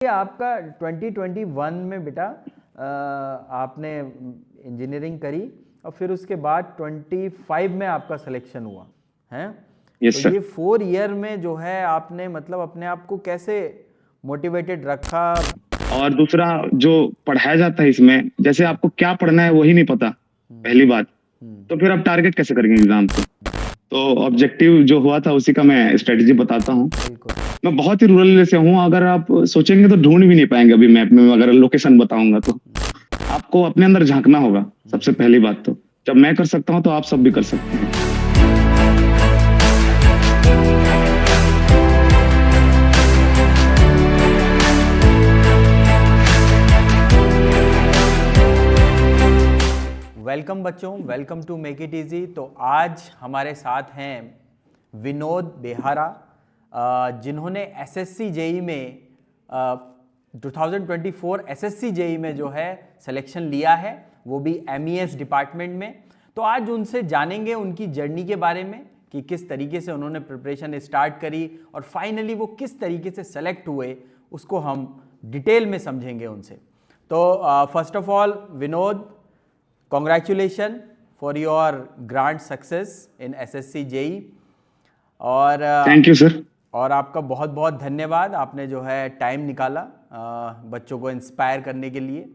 ये आपका 2021 में बेटा आपने इंजीनियरिंग करी और फिर उसके बाद 25 में आपका सिलेक्शन हुआ है। यस तो सर। ये 4 ईयर में जो है आपने मतलब अपने आप को कैसे मोटिवेटेड रखा? और दूसरा जो पढ़ाया जाता है इसमें, जैसे आपको क्या पढ़ना है वही नहीं पता, पहली बात। तो फिर आप टारगेट कैसे करेंगे एग्जाम को? तो ऑब्जेक्टिव जो हुआ था उसी का मैं स्ट्रेटेजी बताता हूँ। बिल्कुल। मैं बहुत ही रूरल से हूँ, अगर आप सोचेंगे तो ढूंढ भी नहीं पाएंगे अभी मैप में, अगर लोकेशन बताऊंगा तो। आपको अपने अंदर झांकना होगा सबसे पहली बात। तो जब मैं कर सकता हूँ तो आप सब भी कर सकते हैं। वेलकम बच्चों, welcome to make it easy. तो आज हमारे साथ हैं विनोद बेहारा, जिन्होंने एसएससी जेई में 2024 एसएससी जेई में जो है सिलेक्शन लिया है, वो भी एमईएस डिपार्टमेंट में। तो आज उनसे जानेंगे उनकी जर्नी के बारे में कि किस तरीके से उन्होंने प्रिपरेशन स्टार्ट करी और फाइनली वो किस तरीके से सेलेक्ट हुए, उसको हम डिटेल में समझेंगे उनसे। तो first of all Vinod, congratulation for your grand success in SSC JE. और थैंक यू सर। और आपका बहुत बहुत धन्यवाद, आपने जो है टाइम निकाला बच्चों को इंस्पायर करने के लिए,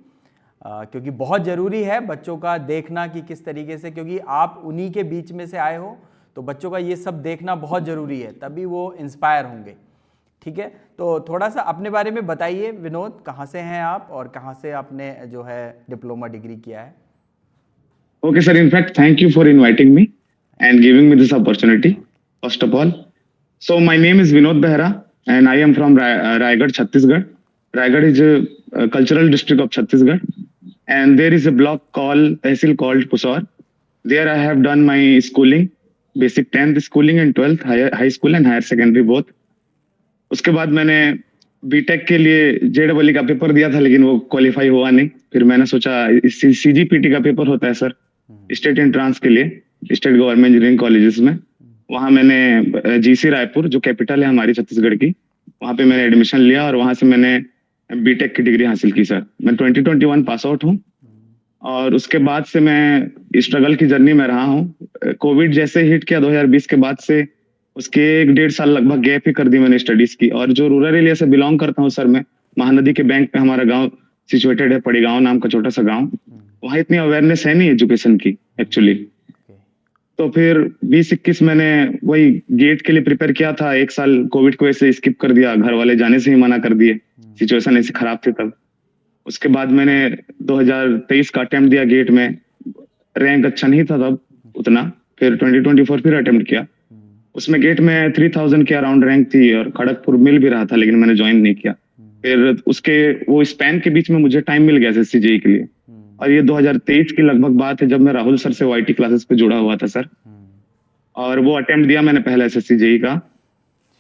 क्योंकि बहुत ज़रूरी है बच्चों का देखना कि किस तरीके से, क्योंकि आप उन्हीं के बीच में से आए हो, तो बच्चों का ये सब देखना बहुत ज़रूरी है, तभी वो इंस्पायर होंगे। ठीक है, तो थोड़ा सा अपने बारे में बताइए विनोद, कहाँ से हैं आप और कहाँ से आपने जो है डिप्लोमा डिग्री किया है? Okay, sir. In fact, thank you for inviting me and giving me this opportunity. First of all, so my name is Vinod Behra, and I am from Raigad, Chhattisgarh. Raigad is a cultural district of Chhattisgarh, and there is a block called Tehsil called Pusaur. There I have done my schooling, basic 10th schooling and 12th high school and higher secondary both. उसके बाद मैंने BTech के लिए जेडबलई का paper दिया था, लेकिन वो क्वालिफाई हुआ नहीं। फिर मैंने सोचा सीजीपीटी का पेपर होता है सर, स्टेट एंट्रांस के लिए, स्टेट गवर्नमेंट इंजीनियरिंग कॉलेजेस में। वहां मैंने जीसी रायपुर, जो कैपिटल है हमारी छत्तीसगढ़ की, वहां पे मैंने एडमिशन लिया और वहां से मैंने बीटेक की डिग्री हासिल की सर। मैं 2021 पास आउट हूँ और उसके बाद से मैं स्ट्रगल की जर्नी में रहा हूँ। कोविड जैसे हिट किया 2020 के बाद से, उसके 1-1.5 साल लगभग गैप ही कर दी मैंने स्टडीज की। और जो रूरल एरिया से बिलोंग करता हूँ सर, मैं महानदी के बैंक पे हमारा गांव सिचुएटेड है, पड़ी गांव नाम का छोटा सा गांव। वहाँ इतनी अवेयरनेस है नहीं एजुकेशन की एक्चुअली। तो फिर 2021 मैंने वही गेट के लिए प्रिपेयर किया था। 1 साल कोविड की वजह से स्किप कर दिया, घर वाले जाने से ही मना कर दिए, सिचुएशन ऐसी खराब थी तब। उसके बाद मैंने 2023 का अटेम्प्ट दिया गेट में, रैंक अच्छा नहीं था तब उतना। फिर 2024 फिर अटेम्प्ट किया, उसमें गेट में 3000 के अराउंड रैंक थी और खड़गपुर मिल भी रहा था, लेकिन मैंने ज्वाइन नहीं किया। फिर उसके वो स्पैन के बीच में मुझे टाइम मिल गया एसएससी जेई के लिए, और ये 2023 की लगभग बात है जब मैं राहुल सर से वाईटी क्लासेस पे जुड़ा हुआ था सर। और वो अटेम्प्ट दिया मैंने पहला एसएससी जेई का,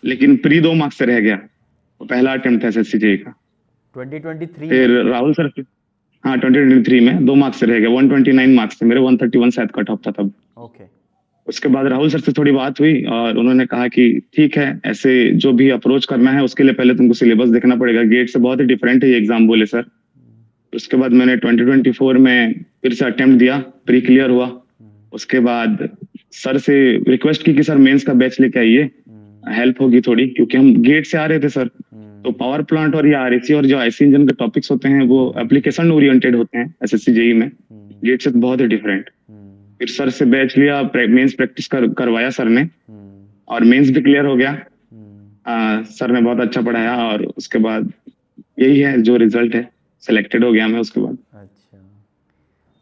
लेकिन प्री 2 मार्क्स से रह गया। वो पहला अटेम्प्ट था एसएससी जेई का 2023 फिर में? राहुल सर से, हाँ 2023 में 2 मार्क्स से रह गया। 129 मार्क्स थे मेरे, 131 शायद कट ऑफ था तब। ओके। उसके बाद राहुल सर से थोड़ी बात हुई और उन्होंने कहा कि ठीक है, ऐसे जो भी अप्रोच करना है उसके लिए पहले तुमको सिलेबस देखना पड़ेगा, गेट से बहुत ही डिफरेंट है ये एग्जाम, बोले सर। उसके बाद मैंने 2024 में फिर से अटेम्प्ट दिया, प्री क्लियर हुआ। उसके बाद सर से रिक्वेस्ट की कि सर मेंस का बैच लेके आइए, हेल्प होगी थोड़ी, क्योंकि हम गेट से आ रहे थे सर। तो पावर प्लांट और ये आरएसी और जो आईसी इंजन के टॉपिक्स होते हैं वो एप्लीकेशन ओरिएंटेड होते हैं एसएससी जेई में, गेट से बहुत ही डिफरेंट। फिर सर से बैच लिया, मेंस प्रैक्टिस करवाया सर ने, और मेंस भी क्लियर हो गया। सर ने बहुत अच्छा पढ़ाया और उसके बाद यही है जो रिजल्ट है, सिलेक्टेड हो गया मैं उसके बाद। अच्छा,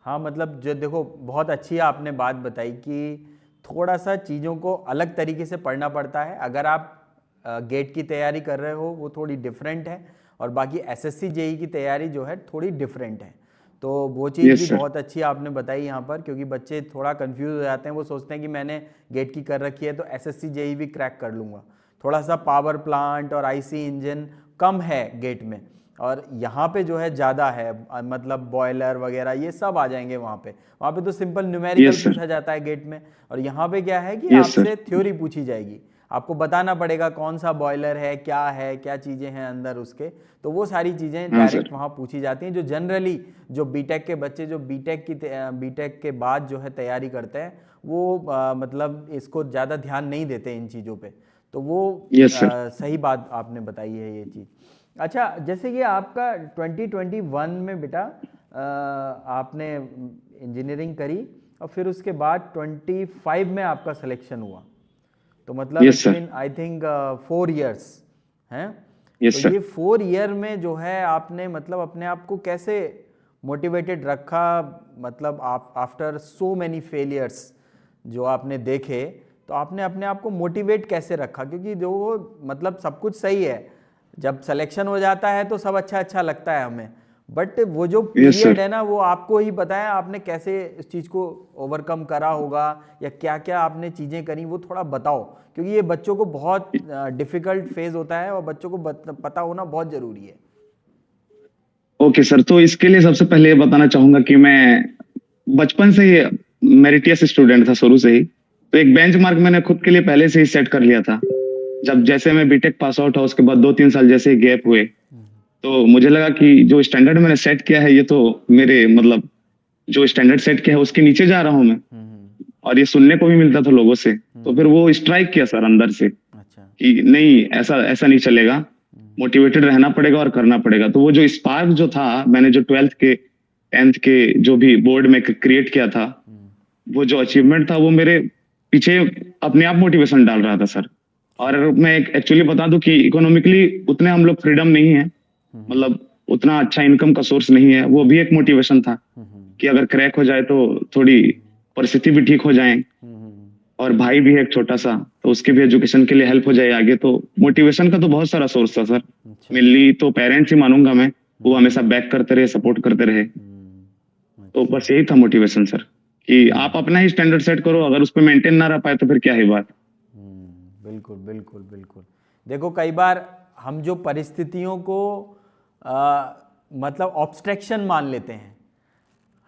हाँ मतलब जो देखो, बहुत अच्छी आपने बात बताई कि थोड़ा सा चीज़ों को अलग तरीके से पढ़ना पड़ता है। अगर आप गेट की तैयारी कर रहे हो वो थोड़ी डिफरेंट है, और बाकी एसएससी जेई की तैयारी जो है थोड़ी डिफरेंट है। तो वो चीज़ Yes, भी sir. बहुत अच्छी आपने बताई यहाँ पर, क्योंकि बच्चे थोड़ा कंफ्यूज हो जाते हैं, वो सोचते हैं कि मैंने गेट की कर रखी है तो एसएससी जेई भी क्रैक कर लूँगा। थोड़ा सा पावर प्लांट और आईसी इंजन कम है गेट में, और यहाँ पे जो है ज़्यादा है, मतलब बॉयलर वगैरह ये सब आ जाएंगे वहाँ पे तो सिंपल न्यूमेरिकल Yes, sir. पूछा जाता है गेट में, और यहाँ पे क्या है कि Yes, sir. आपसे थ्योरी पूछी जाएगी। आपको बताना पड़ेगा कौन सा बॉयलर है, क्या चीज़ें हैं अंदर उसके, तो वो सारी चीज़ें हाँ डायरेक्ट सर। वहाँ पूछी जाती हैं। जो जनरली जो बीटेक के बच्चे जो बीटेक के बाद जो है तैयारी करते हैं वो मतलब इसको ज़्यादा ध्यान नहीं देते इन चीज़ों पे, तो वो यस सर। सही बात आपने बताई है ये चीज़। अच्छा, जैसे ये आपका 2021 में बेटा आपने इंजीनियरिंग करी और फिर उसके बाद 25 में आपका सिलेक्शन हुआ, तो मतलब yes it's sir. Been I think 4 years हैं। तो यस सर। ये 4 ईयर में जो है आपने मतलब अपने आप को कैसे मोटिवेटेड रखा, मतलब आप आफ्टर सो मैनी फेलियर्स जो आपने देखे, तो आपने अपने आप को मोटिवेट कैसे रखा? क्योंकि जो मतलब सब कुछ सही है, जब सिलेक्शन हो जाता है तो सब अच्छा अच्छा लगता है हमें, बट वो जो यस पीरियड सर। है ना वो आपको ही पता है आपने कैसे इस चीज़ को ओवरकम करा होगा या क्या क्या आपने चीज़ें करी, वो थोड़ा बताओ, क्योंकि ये बच्चों को बहुत डिफ़िकल्ट फेज़ होता है और बच्चों को पता होना बहुत ज़रूरी है। ओके सर, तो इसके लिए सबसे पहले ये बताना चाहूंगा कि मैं बचपन से ही मेरिटियस स्टूडेंट था शुरू से ही। तो एक बेंचमार्क मैंने खुद के लिए पहले से ही सेट कर लिया था। जब जैसे मैं बीटेक पास आउट हुआ उसके बाद 2-3 साल जैसे ही गैप हुए, तो मुझे लगा कि जो स्टैंडर्ड मैंने सेट किया है ये तो मेरे मतलब जो स्टैंडर्ड सेट किया है उसके नीचे जा रहा हूँ मैं, और ये सुनने को भी मिलता था लोगों से। तो फिर वो स्ट्राइक किया सर अंदर से अच्छा। कि नहीं, ऐसा ऐसा नहीं चलेगा, मोटिवेटेड रहना पड़ेगा और करना पड़ेगा। तो वो जो स्पार्क जो था, मैंने जो 12th के 10th के जो भी बोर्ड में क्रिएट किया था, वो जो अचीवमेंट था वो मेरे पीछे अपने आप मोटिवेशन डाल रहा था सर। और मैं एक्चुअली बता दूं कि इकोनॉमिकली उतने हम लोग फ्रीडम नहीं है, मतलब उतना अच्छा इनकम का सोर्स नहीं है। वो भी एक मोटिवेशन था कि अगर क्रैक हो जाए तो थोड़ी परिस्थिति भी ठीक हो जाए, और भाई भी है एक छोटा सा, तो उसके भी एजुकेशन के लिए हेल्प हो जाए आगे। तो मोटिवेशन का तो बहुत सारा सोर्स था सर। अच्छा। मेनली तो पेरेंट्स ही मानूंगा मैं, वो हमेशा बैक करते रहे, सपोर्ट करते रहे। तो बस यही था मोटिवेशन सर, कि आप अपना ही स्टैंडर्ड सेट करो, अगर उस पर मेंटेन ना रह पाए तो फिर क्या ही बात। बिल्कुल बिल्कुल बिल्कुल। देखो कई बार हम जो परिस्थितियों को मतलब ऑब्स्ट्रैक्शन मान लेते हैं,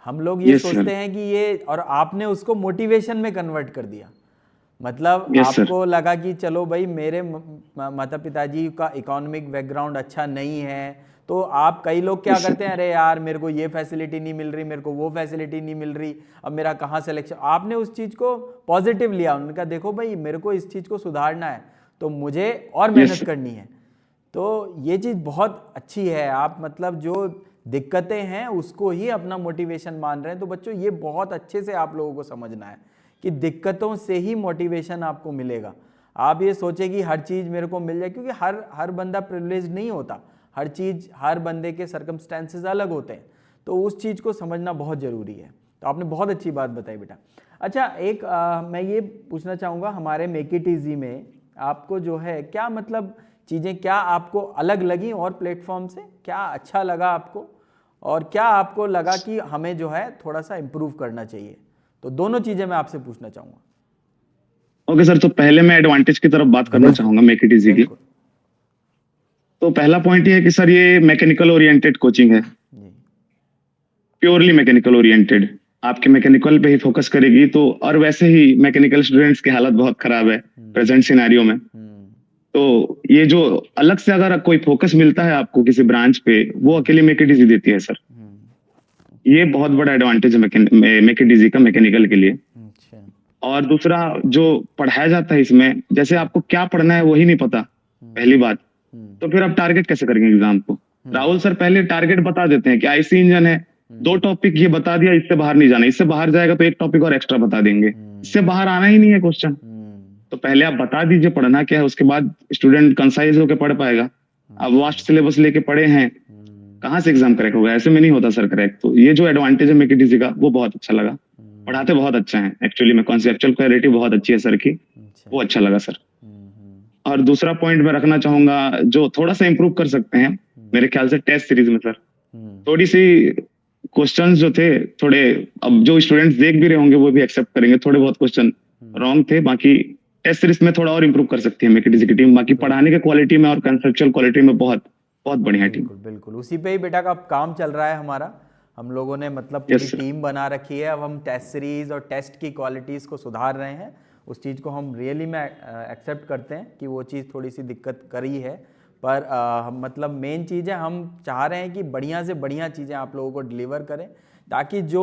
हम लोग ये यस सर। सोचते हैं कि ये, और आपने उसको मोटिवेशन में कन्वर्ट कर दिया। मतलब यस सर। आपको लगा कि चलो भाई मेरे माता पिताजी का इकोनॉमिक बैकग्राउंड अच्छा नहीं है, तो आप, कई लोग क्या यस करते हैं, सर। अरे यार मेरे को ये फैसिलिटी नहीं मिल रही, मेरे को वो फैसिलिटी नहीं मिल रही, अब मेरा कहाँ सिलेक्शन। आपने उस चीज़ को पॉजिटिव लिया, उन्होंने कहा देखो भाई मेरे को इस चीज़ को सुधारना है तो मुझे और यस मेहनत सर। करनी है। तो ये चीज़ बहुत अच्छी है, आप मतलब जो दिक्कतें हैं उसको ही अपना मोटिवेशन मान रहे हैं। तो बच्चों ये बहुत अच्छे से आप लोगों को समझना है कि दिक्कतों से ही मोटिवेशन आपको मिलेगा। आप ये सोचें कि हर चीज़ मेरे को मिल जाए, क्योंकि हर बंदा प्रिविलेज नहीं होता, हर चीज़, हर बंदे के सर्कमस्टेंसेस अलग होते हैं, तो उस चीज़ को समझना बहुत ज़रूरी है। तो आपने बहुत अच्छी बात बताई बेटा। अच्छा, एक मैं ये पूछना चाहूँगा, हमारे मेक इट ईजी में आपको जो है क्या मतलब चीज़ें क्या आपको अलग लगी और प्लेटफॉर्म से, क्या अच्छा लगा आपको, और क्या आपको लगा कि हमें जो है थोड़ा सा इम्प्रूव करना चाहिए? तो दोनों चीज़ें मैं आपसे पूछना चाहूँगा। ओके सर, तो पहले मैं एडवांटेज की तरफ बात करना बिल्कुल चाहूंगा मेक इट इजी की। बिल्कुल। तो पहला पॉइंट ये है कि सर ये मैकेनिकल ओरिएंटेड कोचिंग है, जी। Purely mechanical oriented. आपके मैकेनिकल पे ही फोकस करेगी। तो और वैसे ही मैकेनिकल स्टूडेंट्स की हालत बहुत खराब है प्रेजेंट सिनेरियो में। तो ये जो अलग से अगर कोई फोकस मिलता है आपको किसी ब्रांच पे, वो अकेले मेक इट इजी देती है सर। ये बहुत बड़ा एडवांटेज है मेक इट इजी का मैकेनिकल के लिए। अच्छा। और दूसरा जो पढ़ाया जाता है इसमें, जैसे आपको क्या पढ़ना है वही नहीं पता, पहली बात, तो फिर आप टारगेट कैसे करेंगे एग्जाम को? राहुल सर पहले टारगेट बता देते हैं कि आईसी इंजन है, 2 टॉपिक ये बता दिया, इससे बाहर नहीं जाना, इससे बाहर जाएगा तो 1 टॉपिक और एक्स्ट्रा बता देंगे, इससे बाहर आना ही नहीं है क्वेश्चन। तो पहले आप बता दीजिए पढ़ना क्या है, उसके बाद स्टूडेंट कंसाइज होकर पढ़ पाएगा। अब वास्ट सिलेबस लेके पढ़े हैं, कहाँ से एग्जाम क्रैक होगा? ऐसे में नहीं होता सर क्रैक। तो ये जो एडवांटेज है मेक इट इजी का, वो बहुत अच्छा लगा। पढ़ाते बहुत अच्छा है एक्चुअली में, कॉन्सेप्चुअल क्लैरिटी बहुत अच्छी है सर की, वो अच्छा लगा सर। और दूसरा पॉइंट मैं रखना चाहूंगा जो थोड़ा सा इम्प्रूव कर सकते हैं मेरे ख्याल से, टेस्ट सीरीज में सर थोड़ी सी क्वेश्चंस जो थे थोड़े, अब जो स्टूडेंट्स देख भी रहे होंगे वो भी एक्सेप्ट करेंगे, थोड़े बहुत क्वेश्चन रॉन्ग थे। बाकी टेस्ट सीरीज में थोड़ा और इम्प्रूव कर सकती है मेक इट इजी की टीम। बाकी पढ़ाने के क्वालिटी में और कंसेप्चुअल क्वालिटी में बहुत बहुत बढ़िया टीम। बिल्कुल बिल्कुल, उसी पे ही बेटा का काम चल रहा है हमारा। हम लोगों ने मतलब पूरी यस सर। टीम बना रखी है, अब हम टेस्ट सीरीज और टेस्ट की क्वालिटीज़ को सुधार रहे हैं, उस चीज़ को हम रियली में एक्सेप्ट करते हैं कि वो चीज़ थोड़ी सी दिक्कत करी है, पर मतलब मेन चीज़ है हम चाह रहे हैं कि बढ़िया से बढ़िया चीज़ें आप लोगों को डिलीवर करें, ताकि जो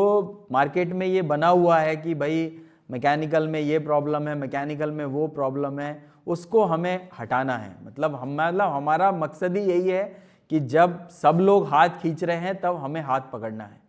मार्केट में ये बना हुआ है कि भाई मैकेनिकल में ये प्रॉब्लम है, मैकेनिकल में वो प्रॉब्लम है, उसको हमें हटाना है। मतलब हमारा मकसद ही यही है कि जब सब लोग हाथ खींच रहे हैं तब हमें हाथ पकड़ना है।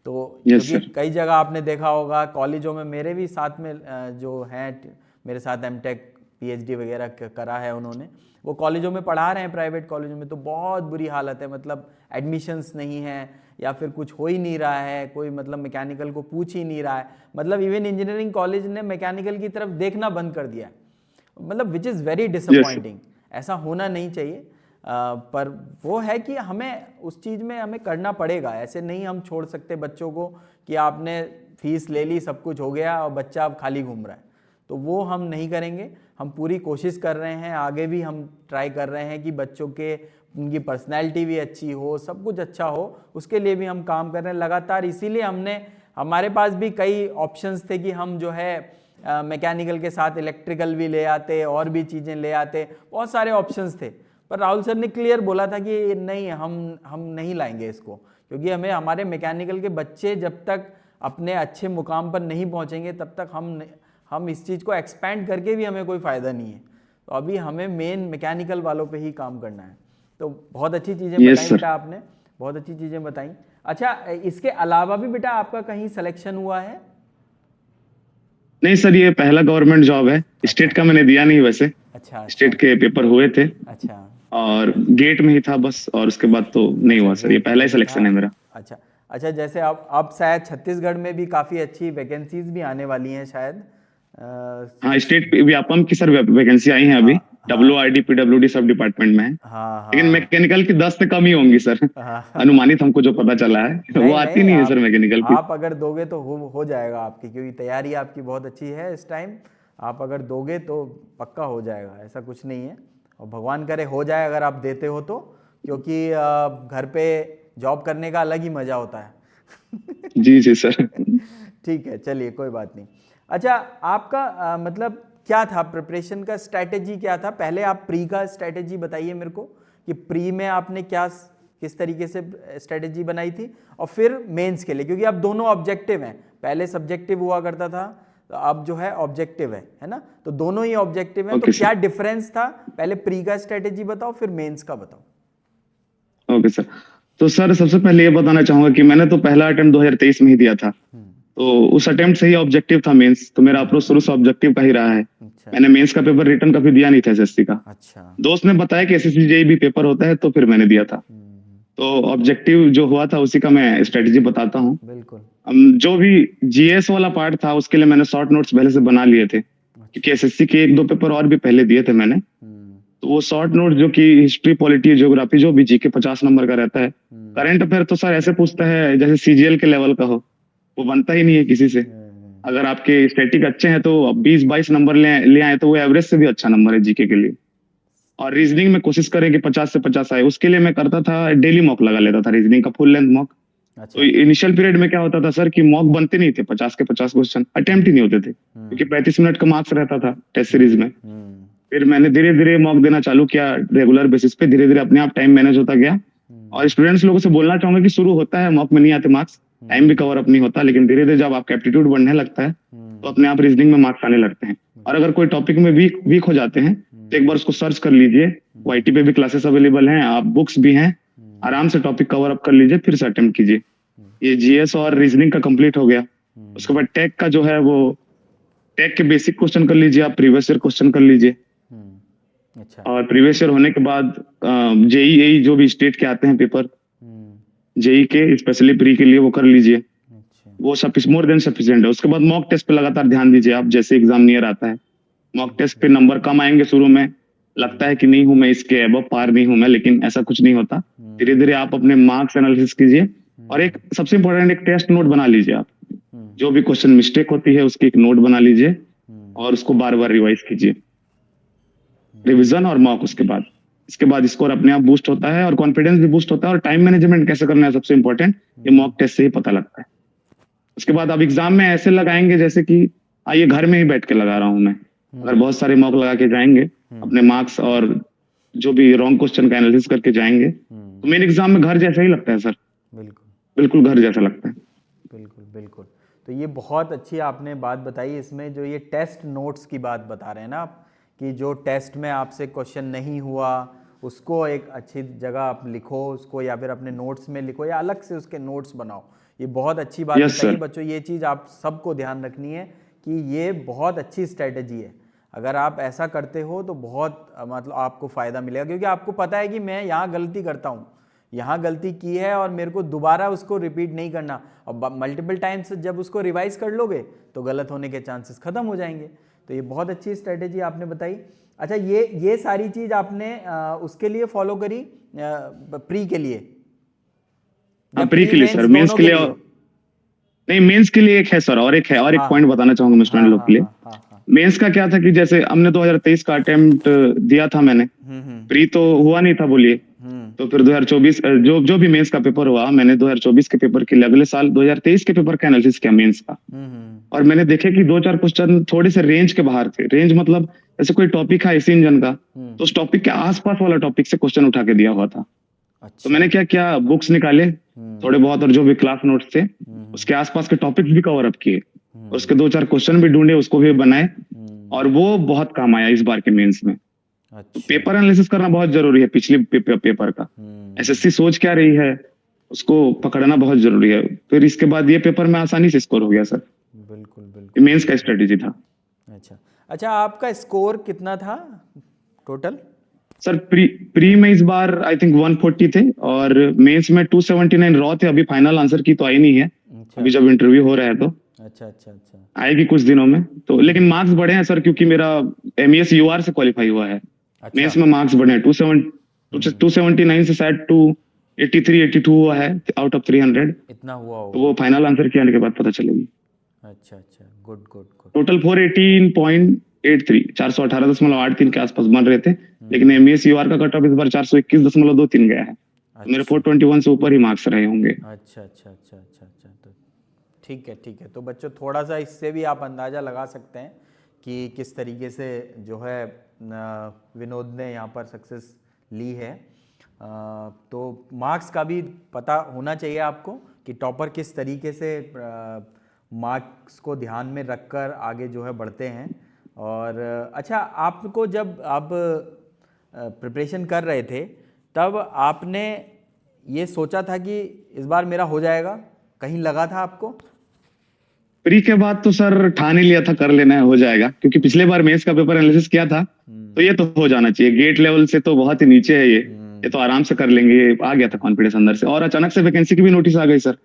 तो क्योंकि कई जगह आपने देखा होगा कॉलेजों में, मेरे भी साथ में जो हैं मेरे साथ एमटेक पीएचडी वगैरह करा है उन्होंने, वो कॉलेजों में पढ़ा रहे हैं, प्राइवेट कॉलेजों में, तो बहुत बुरी हालत है। मतलब एडमिशन्स नहीं है या फिर कुछ हो ही नहीं रहा है, कोई मतलब मैकेनिकल को पूछ ही नहीं रहा है। मतलब इवन इंजीनियरिंग कॉलेज ने मैकेनिकल की तरफ देखना बंद कर दिया है, मतलब विच इज़ वेरी डिसअपॉइंटिंग। ऐसा होना नहीं चाहिए, पर वो है कि हमें उस चीज़ में हमें करना पड़ेगा। ऐसे नहीं हम छोड़ सकते बच्चों को कि आपने फीस ले ली, सब कुछ हो गया और बच्चा अब खाली घूम रहा है, तो वो हम नहीं करेंगे। हम पूरी कोशिश कर रहे हैं, आगे भी हम ट्राई कर रहे हैं कि बच्चों के उनकी पर्सनैलिटी भी अच्छी हो, सब कुछ अच्छा हो, उसके लिए भी हम काम कर रहे हैं लगातार। इसीलिए हमारे पास भी कई ऑप्शंस थे कि हम जो है मैकेनिकल के साथ इलेक्ट्रिकल भी ले आते और भी चीज़ें ले आते, बहुत सारे ऑप्शंस थे, पर राहुल सर ने क्लियर बोला था कि नहीं, हम नहीं लाएंगे इसको, क्योंकि हमें हमारे मैकेनिकल के बच्चे जब तक अपने अच्छे मुकाम पर नहीं पहुंचेंगे तब तक हम इस चीज़ को एक्सपैंड करके भी हमें कोई फ़ायदा नहीं है। तो अभी हमें मेन मैकेनिकल वालों पे ही काम करना है। तो बहुत अच्छी चीज़ें बताई बेटा आपने, बहुत अच्छी चीज़ें बताई। अच्छा, इसके अलावा भी बेटा आपका कहीं सिलेक्शन हुआ है? नहीं सर, ये पहला गवर्नमेंट जॉब है। स्टेट का मैंने दिया नहीं वैसे। अच्छा, स्टेट के पेपर हुए थे। अच्छा, और गेट में ही था बस, और उसके बाद तो नहीं हुआ सर। ये पहला ही सिलेक्शन है मेरा। अच्छा, जैसे अब शायद छत्तीसगढ़ में भी काफ़ी अच्छी वैकेंसीज भी आने वाली हैं शायद। हाँ, स्टेट व्यापम की सर वैकेंसी आई है अभी। WRD PWD सब डिपार्टमेंट में है। लेकिन मैकेनिकल की 10 से कम ही होंगी सर। अनुमानित हमको जो पता चला है वो आती नहीं है सर मैकेनिकल की। आप अगर दोगे तो हो जाएगा आपकी, क्योंकि तैयारी आपकी बहुत अच्छी है इस टाइम। आप अगर दोगे तो पक्का हो जाएगा, ऐसा कुछ नहीं है, और भगवान करे हो जाए अगर आप देते हो तो, क्योंकि घर पे जॉब करने का अलग ही मज़ा होता है। जी जी सर। ठीक है, चलिए कोई बात नहीं। अच्छा, आपका मतलब क्या था प्रिपरेशन का स्ट्रैटेजी, क्या था? पहले आप प्री का स्ट्रैटेजी बताइए मेरे को कि प्री में आपने किस तरीके से स्ट्रैटेजी बनाई थी, और फिर मेंस के लिए, क्योंकि अब दोनों ऑब्जेक्टिव हैं। पहले सब्जेक्टिव हुआ करता था, अब जो है ऑब्जेक्टिव है ना? तो दोनों ही ऑब्जेक्टिव हैं। तो क्या डिफरेंस था? पहले प्री का स्ट्रैटेजी बताओ, फिर मेंस का बताओ। Okay sir. तो सर सबसे पहले ये बताना चाहूंगा कि मैंने तो पहला अटेम्प्ट 2023 में ही दिया था, तो उस अटेम्प्ट से ही ऑब्जेक्टिव था मेंस। तो मेरा अप्रोच शुरू से ऑब्जेक्टिव का ही रहा है। मैंने मेंस का पेपर रिटर्न कभी दिया नहीं था एसएससी का। अच्छा। दोस्त ने बताया कि एसएससी जेईई भी पेपर होता है, तो फिर मैंने दिया था। तो ऑब्जेक्टिव जो हुआ था उसी का मैं स्ट्रेटेजी बताता हूँ। बिल्कुल। जो भी जीएस वाला पार्ट था उसके लिए मैंने शॉर्ट नोट्स पहले से बना लिए थे, क्योंकि एसएससी के 1-2 पेपर और भी पहले दिए थे मैंने। तो वो शॉर्ट नोट जो कि हिस्ट्री, पॉलिटी, ज्योग्राफी, जो भी जीके 50 नंबर का रहता है। करंट अफेयर तो सर ऐसे पूछता है जैसे सीजीएल के लेवल का हो, वो बनता ही नहीं है किसी से। अगर आपके स्टैटिक अच्छे हैं तो 20-22 नंबर ले आए तो वो एवरेज से भी अच्छा नंबर है जीके के लिए। और रीजनिंग में कोशिश करें कि 50 से 50 आए। उसके लिए मैं करता था डेली मॉक लगा लेता था, रीजनिंग का फुल लेंथ मॉक। तो इनिशियल पीरियड में क्या होता था सर कि मॉक बनते नहीं थे, 50 के 50 क्वेश्चन अटेम्प्ट ही नहीं होते थे, क्योंकि 35 मिनट का मार्क्स रहता था टेस्ट सीरीज में। फिर मैंने धीरे धीरे मॉक देना चालू किया रेगुलर बेसिस पे। धीरे धीरे अपने आप टाइम मैनेज होता गया। और स्टूडेंट्स लोगों से बोलना चाहूंगा कि शुरू होता है, मॉक में नहीं आते मार्क्स, टाइम भी कवर अप नहीं होता, लेकिन धीरे धीरे जब आपका एप्टीट्यूड बढ़ने लगता है तो अपने आप रीजनिंग में मार्क्स आने लगते हैं। और अगर कोई टॉपिक में वीक हो जाते हैं तो एक बार उसको सर्च कर लीजिए। वाईटी पे भी क्लासेस अवेलेबल हैं, आप बुक्स भी हैं, आराम से टॉपिक कवर अप कर लीजिए, फिर से अटेम्प्ट कीजिए। ये जीएस और रीजनिंग का कंप्लीट हो गया। उसके बाद टेक का जो है वो टेक के बेसिक क्वेश्चन कर लीजिए, आप प्रीवियस ईयर क्वेश्चन कर लीजिए। अच्छा। और प्रीवियस ईयर होने के बाद जेईई जो भी स्टेट के आते हैं पेपर, जेई के स्पेशली प्री के लिए वो कर लीजिए। अच्छा। वो मोर देन सफिशिएंट है। उसके बाद मॉक टेस्ट पे लगातार ध्यान दीजिए आप। जैसे एग्जाम नियर आता है, मॉक टेस्ट पे नंबर कम आएंगे शुरू में, लगता है कि नहीं हूं मैं इसके अबव, पार नहीं हूं मैं, लेकिन ऐसा कुछ नहीं होता। धीरे धीरे आप अपने मार्क्स एनालिसिस कीजिए, और एक सबसे इंपॉर्टेंट एक टेस्ट नोट बना लीजिए आप। जो भी क्वेश्चन मिस्टेक होती है उसकी एक नोट बना लीजिए, और उसको बार बार रिवाइज कीजिए, रिविजन और मॉक। इसके बाद स्कोर अपने आप बूस्ट होता है, और कॉन्फिडेंस भी बूस्ट होता है। और टाइम मैनेजमेंट कैसे करना है सबसे इंपॉर्टेंट, ये मॉक टेस्ट से ही पता लगता है। उसके बाद आप एग्जाम में ऐसे लगाएंगे जैसे कि हाँ ये घर में ही बैठ के लगा रहा हूँ मैं। अगर बहुत सारे मॉक लगा के जाएंगे, अपने मार्क्स और जो भी रॉन्ग क्वेश्चन का एनालिसिस करके जाएंगे, तो मेन एग्जाम में घर जैसा ही लगता है सर। बिल्कुल बिल्कुल घर जैसा लगता है। बिल्कुल बिल्कुल। तो ये बहुत अच्छी आपने बात बताई। इसमें जो ये टेस्ट नोट्स की बात बता रहे हैं ना आप, कि जो टेस्ट में आपसे क्वेश्चन नहीं हुआ उसको एक अच्छी जगह आप लिखो उसको, या फिर अपने नोट्स में लिखो, या अलग से उसके नोट्स बनाओ। ये बहुत अच्छी बात Yes, बताइए sir. बच्चों। ये चीज़ आप सबको ध्यान रखनी है कि ये बहुत अच्छी स्ट्रेटजी है। अगर आप ऐसा करते हो तो बहुत मतलब आपको फ़ायदा मिलेगा, क्योंकि आपको पता है कि मैं यहाँ गलती करता हूँ, यहाँ गलती की है और मेरे को दोबारा उसको रिपीट नहीं करना। और मल्टीपल टाइम्स जब उसको रिवाइज कर लोगे तो गलत होने के चांसेस ख़त्म हो जाएंगे। तो ये बहुत अच्छी स्ट्रेटेजी आपने बताई। अच्छा, ये सारी चीज़ आपने उसके लिए फॉलो करी प्री के लिए? हाँ प्री के लिए सर, मेंस के लिए नहीं, मेंस के लिए एक है सर, और एक है, और एक पॉइंट बताना चाहूंगा मैं स्टूडेंट लोग के लिए। मेंस का क्या था कि जैसे हमने 2023 का अटेम्प्ट दिया था मैंने, प्री तो हुआ नहीं था बोलिए, तो फिर 2024 जो भी मेंस का पेपर हुआ, मैंने 2024 के पेपर के लिए अगले साल 2023 के पेपर का एनालिसिस किया मेंस का। और मैंने देखे कि 2-4 क्वेश्चन थोड़े से रेंज के बाहर थे। रेंज मतलब जैसे कोई टॉपिक है एसी इंजन का, तो उस टॉपिक के आसपास वाला टॉपिक से क्वेश्चन उठा के दिया हुआ था। तो मैंने क्या किया, बुक्स निकाले थोड़े बहुत, और जो भी क्लास नोट्स थे उसके आसपास के टॉपिक्स भी कवर अप किए, और उसके 2-4 क्वेश्चन भी ढूंढे, उसको भी बनाए, और वो बहुत काम आया इस बार के मेंस में। तो पेपर एनालिसिस करना बहुत जरूरी है पिछले पेपर का। एसएससी सोच क्या रही है उसको पकड़ना बहुत जरूरी है। फिर इसके बाद ये पेपर में आसानी से स्कोर हो गया सर। बिल्कुल बिल्कुल, मेंस का स्ट्रेटेजी था। अच्छा आपका स्कोर कितना था टोटल? सर प्री में इस बार आई थिंक 140 थे, और मेंस में 279 रॉ थे। अभी फाइनल आंसर की तो आई नहीं है, अभी जब इंटरव्यू हो रहा है तो आएगी कुछ दिनों में। तो लेकिन मार्क्स बढ़े हैं सर, क्योंकि मेरा एमईएस यूआर से क्वालिफाई हुआ है। मेंस में मार्क्स बढ़े हैं, 279 से शायद 283-82 हुआ है आउट ऑफ 300। इतना हुआ होगा, तो वो फाइनल आंसर के आने के बाद पता चलेगी। अच्छा, गुड गुड गुड। टोटल 418.83, 418.83 के आसपास बन रहे थे, लेकिन एमईएस यूआर का कट ऑफ इस बार 421.23 गया है। मेरे 421 से ऊपर ही मार्क्स रहे होंगे। अच्छा, तो ठीक है। तो बच्चों थोड़ा सा इससे भी आप अंदाज़ा लगा सकते हैं कि किस तरीके से जो है विनोद ने यहाँ पर सक्सेस ली है। तो मार्क्स का भी पता होना चाहिए आपको कि टॉपर किस तरीके से मार्क्स को ध्यान में रखकर आगे जो है बढ़ते हैं। और अच्छा, आपको जब आप प्रिपरेशन कर रहे थे तब आपने ये सोचा था कि इस बार मेरा हो जाएगा, कहीं लगा था आपको? प्री के बाद तो सर ठान ही लिया था कर लेना है, हो जाएगा, क्योंकि पिछले बार मेंस का पेपर एनालिसिस किया था, तो ये तो हो जाना चाहिए। गेट लेवल से तो बहुत ही नीचे है ये तो आराम से कर लेंगे। आ गया था कॉन्फिडेंस अंदर से, और अचानक से वैकेंसी की भी नोटिस आ गई सर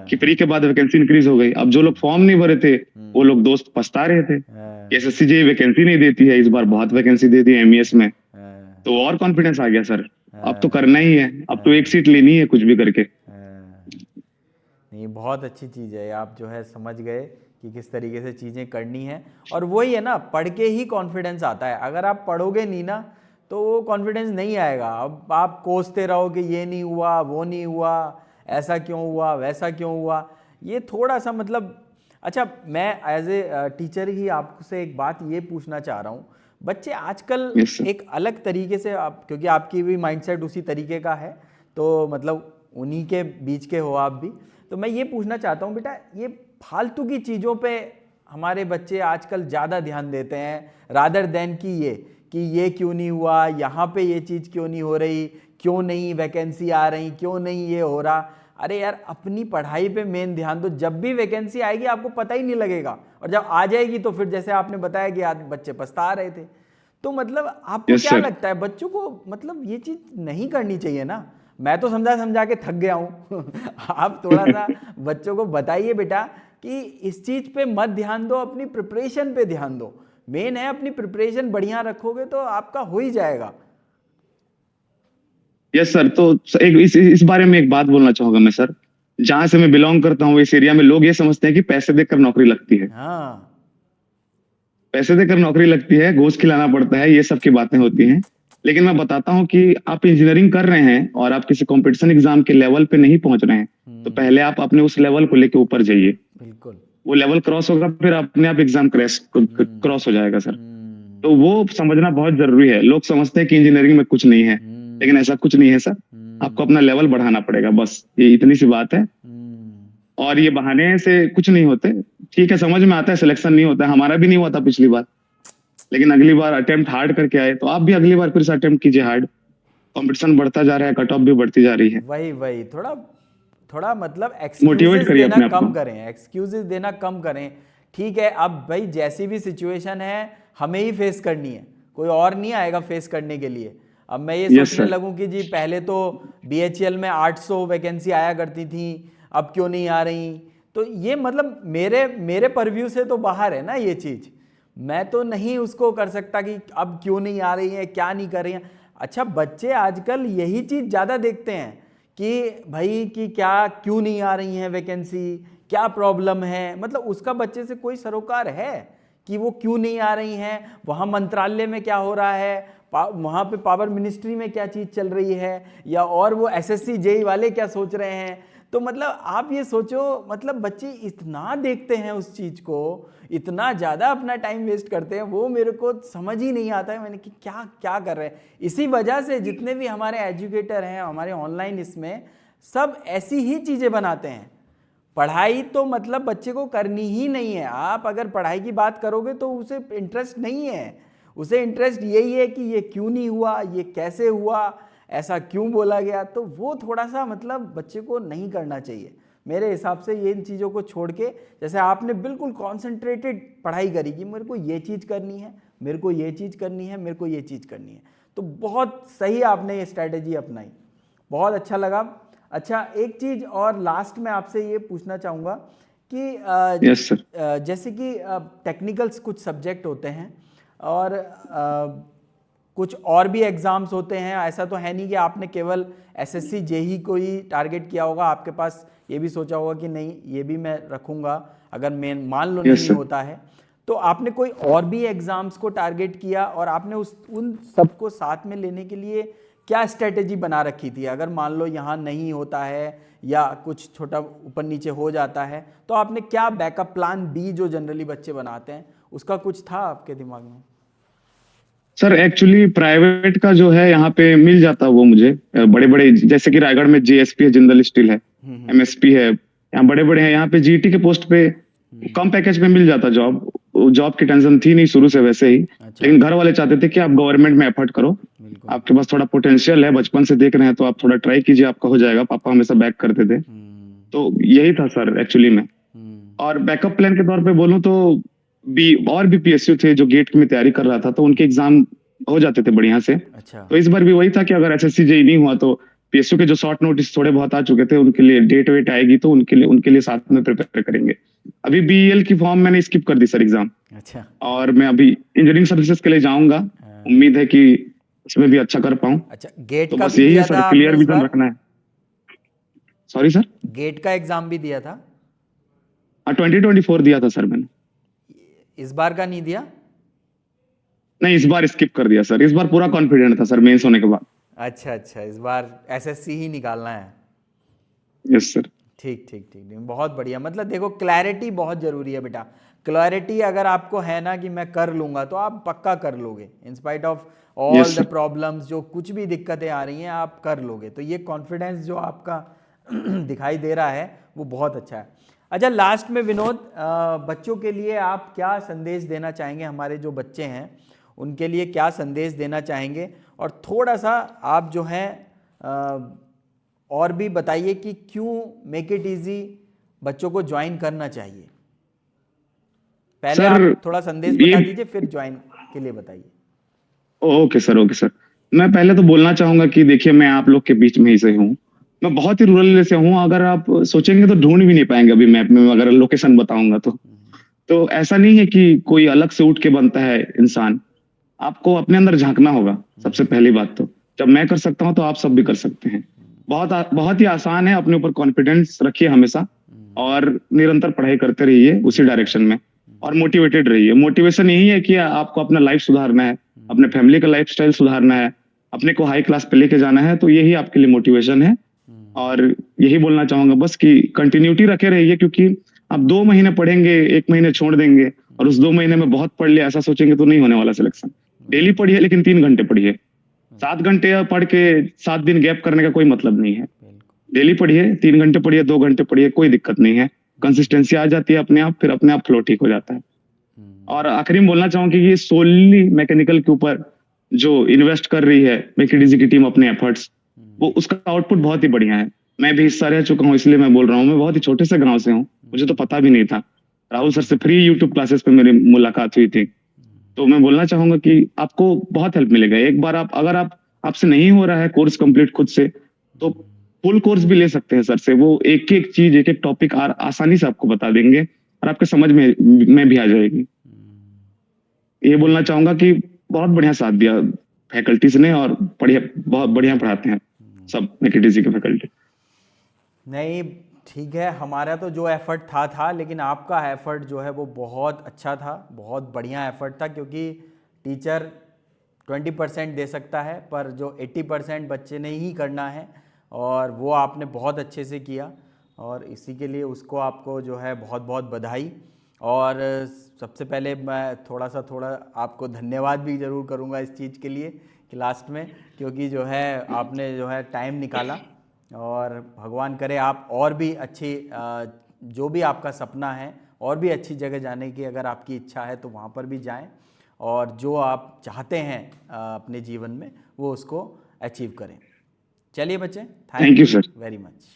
कि प्री के बाद वैकेंसी इंक्रीज हो गई। अब जो लोग फॉर्म नहीं भरे थे वो लोग दोस्त पछता रहे थे, एसएससी जेईई वैकेंसी नहीं देती है, इस बार बहुत वैकेंसी दे दी एमईएस में, तो और कॉन्फिडेंस आ गया सर। अब तो करना ही है, अब तो एक सीट लेनी है कुछ भी करके। नहीं, बहुत अच्छी चीज़ है, आप जो है समझ गए कि किस तरीके से चीज़ें करनी है। और वही है ना, पढ़ के ही कॉन्फिडेंस आता है। अगर आप पढ़ोगे नहीं ना तो वो कॉन्फिडेंस नहीं आएगा। अब आप कोसते रहो कि ये नहीं हुआ, वो नहीं हुआ, ऐसा क्यों हुआ, वैसा क्यों हुआ, ये थोड़ा सा मतलब। अच्छा, मैं एज ए टीचर ही आपसे एक बात ये पूछना चाह रहा हूँ, बच्चे आजकल एक अलग तरीके से, आप क्योंकि आपकी भी माइंडसेट उसी तरीके का है, तो मतलब उन्हीं के बीच के हो आप भी, तो मैं ये पूछना चाहता हूँ बेटा, ये फालतू की चीज़ों पे हमारे बच्चे आजकल ज़्यादा ध्यान देते हैं रादर देन कि ये क्यों नहीं हुआ, यहाँ पे ये चीज़ क्यों नहीं हो रही, क्यों नहीं वैकेंसी आ रही, क्यों नहीं ये हो रहा। अरे यार, अपनी पढ़ाई पे मेन ध्यान दो। जब भी वैकेंसी आएगी आपको पता ही नहीं लगेगा, और जब आ जाएगी तो फिर जैसे आपने बताया कि आज बच्चे पछता रहे थे। तो मतलब आपको क्या लगता है, बच्चों को मतलब ये चीज़ नहीं करनी चाहिए ना? मैं तो समझा के थक गया हूँ आप थोड़ा सा बच्चों को बताइए बेटा कि इस चीज़ पे मत ध्यान दो, अपनी प्रिपरेशन पे ध्यान दो। मेन है, अपनी प्रिपरेशन बढ़िया रखोगे तो आपका हो ही जाएगा। यस सर, तो इस बारे में एक बात बोलना चाहूंगा मैं सर। जहां से मैं बिलोंग करता हूँ इस एरिया में लोग ये समझते हैं कि पैसे देकर नौकरी लगती है। हाँ, पैसे देकर नौकरी लगती है, घूस खिलाना पड़ता है, ये सब की बातें होती हैं। लेकिन मैं बताता हूँ कि आप इंजीनियरिंग कर रहे हैं और आप किसी कंपटीशन एग्जाम के लेवल पे नहीं पहुंच रहे हैं, तो पहले आप अपने उस लेवल को लेके ऊपर जाइए। बिल्कुल। वो लेवल क्रॉस होगा, फिर अपने आप एग्जाम क्रॉस हो जाएगा सर। हम्म, तो वो समझना बहुत जरूरी है। लोग समझते हैं कि इंजीनियरिंग में कुछ नहीं है, लेकिन ऐसा कुछ नहीं है सर। आपको अपना लेवल बढ़ाना पड़ेगा, बस ये इतनी सी बात है। हम्म, और ये बहाने से कुछ नहीं होते। ठीक है, समझ में आता है सिलेक्शन नहीं होता है, हमारा भी नहीं हुआ था पिछली बार, लेकिन अगली बार अटेम्प्ट हार्ड करके आए, तो आप भी अगली बार फिर से अटेम्प्ट कीजिए हार्ड। कंपटीशन बढ़ता जा रहा है, कट ऑफ भी बढ़ती जा रही है। वही वही थोड़ा थोड़ा मतलब मोटिवेट एक्सक्यूजेस करिए देना अपने आप कम को। करें, एक्सक्यूजेस देना कम करें। ठीक है, अब भाई जैसी भी सिचुएशन है हमें ही फेस करनी है, कोई और नहीं आएगा फेस करने के लिए। अब मैं ये यस सोचने सर। लगूं कि जी पहले तो बीएचईएल में 800 वैकेंसी आया करती थी, अब क्यों नहीं आ रही, तो ये मतलब मेरे मेरे परव्यू से तो बाहर है ना ये चीज़। मैं तो नहीं उसको कर सकता कि अब क्यों नहीं आ रही है, क्या नहीं कर रही हैं। अच्छा, बच्चे आजकल यही चीज़ ज़्यादा देखते हैं कि भाई कि क्या क्यों नहीं आ रही हैं वैकेंसी, क्या प्रॉब्लम है, मतलब उसका बच्चे से कोई सरोकार है कि वो क्यों नहीं आ रही हैं, वहाँ मंत्रालय में क्या हो रहा है, वहाँ पे पावर मिनिस्ट्री में क्या चीज़ चल रही है, या और वो एसएससी जेई वाले क्या सोच रहे हैं। तो मतलब आप ये सोचो, मतलब बच्चे इतना देखते हैं उस चीज़ को, इतना ज़्यादा अपना टाइम वेस्ट करते हैं, वो मेरे को समझ ही नहीं आता है मैंने कि क्या क्या कर रहे हैं। इसी वजह से जितने भी हमारे एजुकेटर हैं हमारे ऑनलाइन, इसमें सब ऐसी ही चीज़ें बनाते हैं। पढ़ाई तो मतलब बच्चे को करनी ही नहीं है। आप अगर पढ़ाई की बात करोगे तो उसे इंटरेस्ट नहीं है, उसे इंटरेस्ट यही है कि ये क्यों नहीं हुआ, ये कैसे हुआ, ऐसा क्यों बोला गया। तो वो थोड़ा सा मतलब बच्चे को नहीं करना चाहिए मेरे हिसाब से। ये इन चीज़ों को छोड़ के, जैसे आपने बिल्कुल कॉन्सेंट्रेटेड पढ़ाई करी कि मेरे को ये चीज़ करनी है, मेरे को ये चीज़ करनी है, मेरे को ये चीज़ करनी है, तो बहुत सही आपने ये स्ट्रैटेजी अपनाई, बहुत अच्छा लगा। अच्छा, एक चीज़ और लास्ट में आपसे ये पूछना चाहूँगा कि यस सर। जैसे कि टेक्निकल्स कुछ सब्जेक्ट होते हैं और कुछ और भी एग्ज़ाम्स होते हैं। ऐसा तो है नहीं कि आपने केवल एसएससी जेई को ही टारगेट किया होगा, आपके पास ये भी सोचा होगा कि नहीं ये भी मैं रखूँगा अगर मैं मान लो यस नहीं सर। होता है। तो आपने कोई और भी एग्ज़ाम्स को टारगेट किया और आपने उन सबको साथ में लेने के लिए क्या स्ट्रेटेजी बना रखी थी? अगर मान लो यहाँ नहीं होता है या कुछ छोटा ऊपर नीचे हो जाता है, तो आपने क्या बैकअप प्लान बी जो जनरली बच्चे बनाते हैं, उसका कुछ था आपके दिमाग में? सर एक्चुअली प्राइवेट का जो है यहाँ पे मिल जाता वो मुझे, बड़े बड़े जैसे कि रायगढ़ में जेएसपी है, जिंदल स्टील है, एमएसपी है, यहाँ बड़े बड़े हैं। यहाँ पे जीटी के पोस्ट पे कम पैकेज में मिल जाता जॉब। जॉब की टेंशन थी नहीं शुरू से वैसे ही, अच्छा, लेकिन घर वाले चाहते थे कि आप गवर्नमेंट में एफर्ट करो, बिल्कुल। आपके पास थोड़ा पोटेंशियल है, बचपन से देख रहे हैं, तो आप थोड़ा ट्राई कीजिए, आपका हो जाएगा। पापा हमेशा बैक करते थे, तो यही था सर एक्चुअली में। और बैकअप प्लान के तौर पे बोलूं तो बी और भी पीएसयू थे जो गेट में तैयारी कर रहा था, तो उनके एग्जाम हो जाते थे बढ़िया से। अच्छा, तो इस बार भी वही था कि अगर एसएससी जेई नहीं हुआ तो पीएसयू के जो शॉर्ट नोटिस थोड़े बहुत आ चुके थे, उनके लिए डेट वेट आएगी तो उनके लिए साथ में प्रिपेयर करेंगे। अभी बीईएल की फॉर्म मैंने स्किप कर दी सर एग्जाम, अच्छा। और मैं अभी इंजीनियरिंग सर्विसेज के लिए जाऊंगा। उम्मीद है कि उसमें भी अच्छा कर पाऊं। अच्छा, गेट तो का बस भी यही है दिया था सर, आपने क्लियर इस विजन बार? रखना है। Sorry sir. गेट का एग्जाम भी दिया था? 2024 दिया था सर मैंने। इस बार का नहीं दिया? नहीं, इस बार स्किप कर दिया सर। इस बार पूरा कॉन्फिडेंट था सर मेंस होने के बाद। अच्छा अच्छा, इस बार एसएससी ही निकालना है। Yes sir. ठीक ठीक ठीक ठीक, बहुत बढ़िया। मतलब देखो, क्लैरिटी बहुत ज़रूरी है बेटा। क्लैरिटी अगर आपको है ना कि मैं कर लूँगा, तो आप पक्का कर लोगे in spite of all yes the sir. Problems. जो कुछ भी दिक्कतें आ रही हैं आप कर लोगे, तो ये कॉन्फिडेंस जो आपका दिखाई दे रहा है वो बहुत अच्छा है। अच्छा, लास्ट में विनोद, बच्चों के लिए आप क्या संदेश देना चाहेंगे? हमारे जो बच्चे हैं उनके लिए क्या संदेश देना चाहेंगे? और थोड़ा सा आप जो हैं और भी बताइए कि क्यों मेक इट इजी बच्चों को ज्वाइन करना चाहिए। पहले सर आप थोड़ा संदेश ये बता दीजिए, फिर ज्वाइन के लिए बताइए। Okay sir, okay sir. मैं पहले तो बोलना चाहूंगा कि देखिए, मैं आप लोग के बीच में ही से हूँ। मैं बहुत ही रूरल एरिया से हूँ। अगर आप सोचेंगे तो ढूंढ भी नहीं पाएंगे अभी मैप में, अगर लोकेशन बताऊंगा तो ऐसा नहीं है कि कोई अलग से उठ के बनता है इंसान। आपको अपने अंदर झांकना होगा सबसे पहली बात। तो जब मैं कर सकता हूं तो आप सब भी कर सकते हैं। बहुत ही आसान है। अपने ऊपर कॉन्फिडेंस रखिए हमेशा, और निरंतर पढ़ाई करते रहिए उसी डायरेक्शन में, और मोटिवेटेड रहिए। मोटिवेशन यही है कि आपको अपना लाइफ सुधारना है, अपने फैमिली का लाइफस्टाइल सुधारना है, अपने को हाई क्लास पे लेके जाना है, तो यही आपके लिए मोटिवेशन है। और यही बोलना चाहूंगा बस कि कंटिन्यूटी रखे रहिए, क्योंकि आप 2 महीने पढ़ेंगे, 1 महीने छोड़ देंगे और उस 2 महीने में बहुत पढ़ लिया ऐसा सोचेंगे तो नहीं होने वाला सिलेक्शन। डेली पढ़िए, लेकिन 3 घंटे पढ़िए। 7 घंटे पढ़ के 7 दिन गैप करने का कोई मतलब नहीं है। बिल्कुल। डेली पढ़िए, 3 घंटे पढ़िए, 2 घंटे पढ़िए, कोई दिक्कत नहीं है। कंसिस्टेंसी आ जाती है अपने आप, फिर अपने आप फ्लो ठीक हो जाता है। और आखिरी में बोलना चाहूंगा कि ये सोनली मैकेनिकल के ऊपर जो इन्वेस्ट कर रही है मैकेडीजी की टीम अपने एफर्ट्स, वो उसका आउटपुट बहुत ही बढ़िया है। मैं भी हिस्सा रह चुका हूँ, इसलिए मैं बोल रहा हूँ। मैं बहुत ही छोटे से गांव से हूँ, मुझे तो पता भी नहीं था। राहुल सर से फ्री यूट्यूब क्लासेस पे मेरी मुलाकात हुई थी। तो मैं बोलना चाहूंगा कि आपको बहुत हेल्प मिलेगा। एक बार अगर आपसे नहीं हो रहा है कोर्स कंप्लीट खुद से, तो फुल कोर्स भी ले सकते हैं सर से। वो एक एक चीज, एक एक टॉपिक आसानी से आपको बता देंगे और आपके समझ में भी आ जाएगी। ये बोलना चाहूंगा कि बहुत बढ़िया साथ दिया फैकल्टीज ने, और बढ़िया, बहुत बढ़िया पढ़ाते हैं सब मैकेडीजी के फैकल्टी। नहीं, ठीक है, हमारा तो जो एफर्ट था, लेकिन आपका एफर्ट जो है वो बहुत अच्छा था, बहुत बढ़िया एफर्ट था। क्योंकि टीचर 20% दे सकता है, पर जो 80% बच्चे ने ही करना है, और वो आपने बहुत अच्छे से किया, और इसी के लिए उसको आपको जो है बहुत बहुत बधाई। और सबसे पहले मैं थोड़ा आपको धन्यवाद भी ज़रूर करूँगा इस चीज़ के लिए कि लास्ट में, क्योंकि जो है आपने जो है टाइम निकाला, और भगवान करे आप और भी अच्छी जो भी आपका सपना है, और भी अच्छी जगह जाने की अगर आपकी इच्छा है तो वहाँ पर भी जाएं, और जो आप चाहते हैं अपने जीवन में वो उसको अचीव करें। चलिए बच्चे, thank you sir. Very much.